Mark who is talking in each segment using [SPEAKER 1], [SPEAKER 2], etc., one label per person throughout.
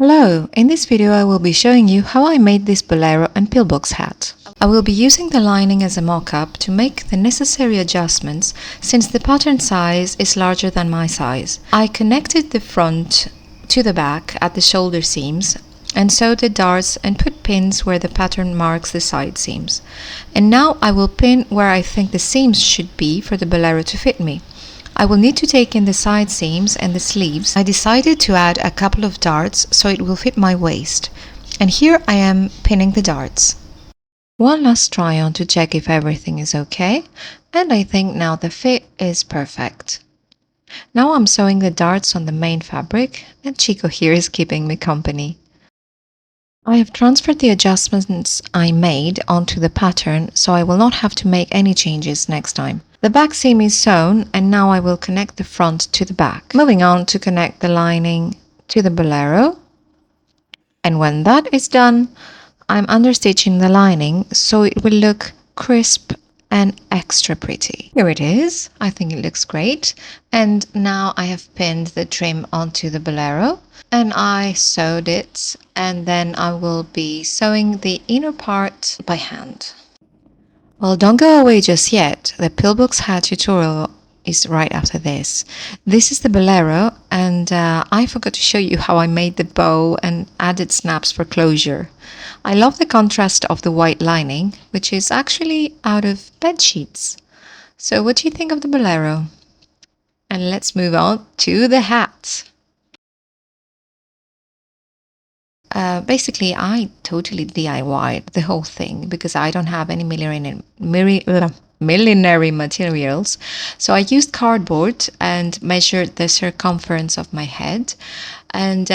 [SPEAKER 1] Hello, in this video I will be showing you how I made this bolero and pillbox hat. I will be using the lining as a mock-up to make the necessary adjustments since the pattern size is larger than my size. I connected the front to the back at the shoulder seams and sewed the darts and put pins where the pattern marks the side seams. And now I will pin where I think the seams should be for the bolero to fit me. I will need to take in the side seams and the sleeves. I decided to add a couple of darts so it will fit my waist. And here I am pinning the darts. One last try on to check if everything is okay, and I think now the fit is perfect. Now I'm sewing the darts on the main fabric, and Chico here is keeping me company. I have transferred the adjustments I made onto the pattern, so I will not have to make any changes next time. The back seam is sewn, and now I will connect the front to the back. Moving on to connect the lining to the bolero. And when that is done, I'm understitching the lining so it will look crisp and extra pretty. Here it is. I think it looks great. And now I have pinned the trim onto the bolero and I sewed it, and then I will be sewing the inner part by hand. Well, don't go away just yet. The Pillbox hat tutorial is right after this. This is the bolero, and I forgot to show you how I made the bow and added snaps for closure. I love the contrast of the white lining, which is actually out of bed sheets. So what do you think of the bolero? And let's move on to the hat. Basically, I totally DIY'd the whole thing because I don't have any millinery materials. So I used cardboard and measured the circumference of my head. And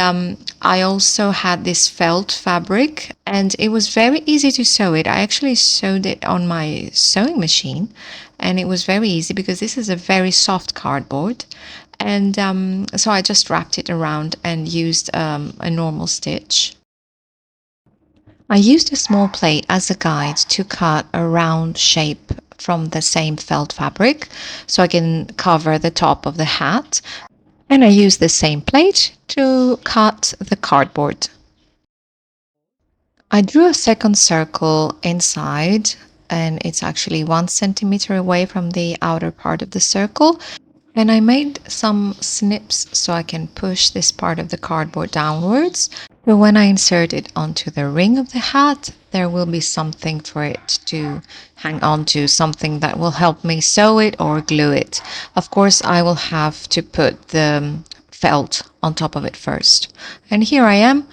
[SPEAKER 1] I also had this felt fabric, and it was very easy to sew it. I actually sewed it on my sewing machine, and it was very easy because this is a very soft cardboard. And so I just wrapped it around and used a normal stitch. I used a small plate as a guide to cut a round shape from the same felt fabric so I can cover the top of the hat. And I used the same plate to cut the cardboard. I drew a second circle inside, and it's actually 1 centimeter away from the outer part of the circle. And I made some snips so I can push this part of the cardboard downwards. So when I insert it onto the ring of the hat, there will be something for it to hang on to, something that will help me sew it or glue it. Of course, I will have to put the felt on top of it first. And here I am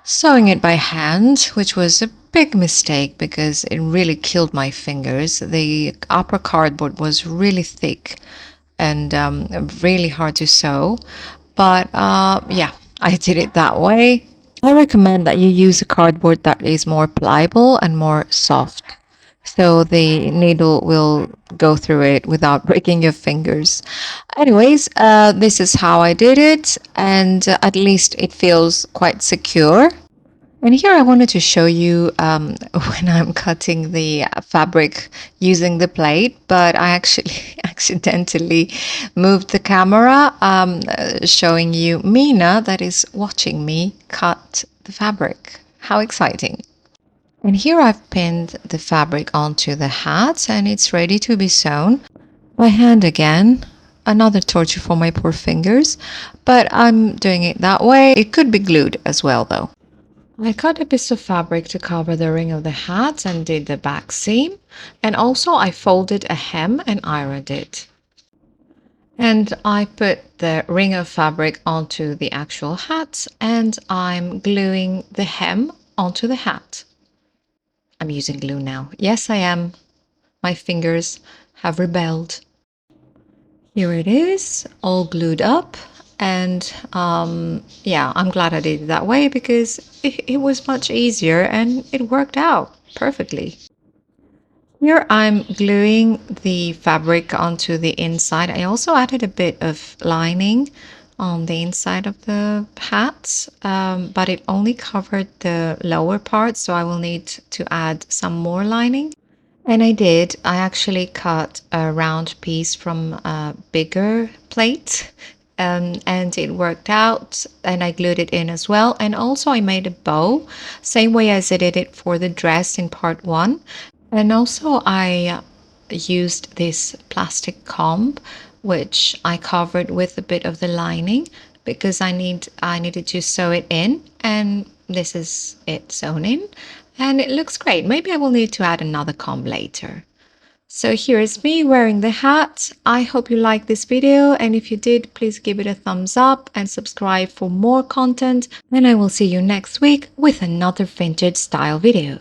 [SPEAKER 1] sewing it by hand, which was a big mistake because it really killed my fingers. The upper cardboard was really thick and really hard to sew, but yeah, I did it that way. I recommend that you use a cardboard that is more pliable and more soft, so the needle will go through it without breaking your fingers. Anyways, this is how I did it, and at least it feels quite secure. And here I wanted to show you when I'm cutting the fabric using the plate, but I actually accidentally moved the camera, showing you Mina that is watching me cut the fabric. How exciting. And here I've pinned the fabric onto the hat, and it's ready to be sewn by hand again. Another torture for my poor fingers, but I'm doing it that way. It could be glued as well though. I cut a piece of fabric to cover the ring of the hat and did the back seam, and also I folded a hem and ironed it. And I put the ring of fabric onto the actual hat, and I'm gluing the hem onto the hat. I'm using glue now. Yes, I am. My fingers have rebelled. Here it is, all glued up. And yeah, I'm glad I did it that way because it was much easier and it worked out perfectly. Here I'm gluing the fabric onto the inside. I also added a bit of lining on the inside of the hat, but it only covered the lower part, so I will need to add some more lining. And I did. I actually cut a round piece from a bigger plate and it worked out, and I glued it in as well. And also I made a bow, same way as I did it for the dress in part one. And also I used this plastic comb, which I covered with a bit of the lining because I needed to sew it in, and this is it sewn in, and it looks great. Maybe I will need to add another comb later. So here is me wearing the hat. I hope you liked this video, and if you did, please give it a thumbs up and subscribe for more content, and I will see you next week with another vintage style video.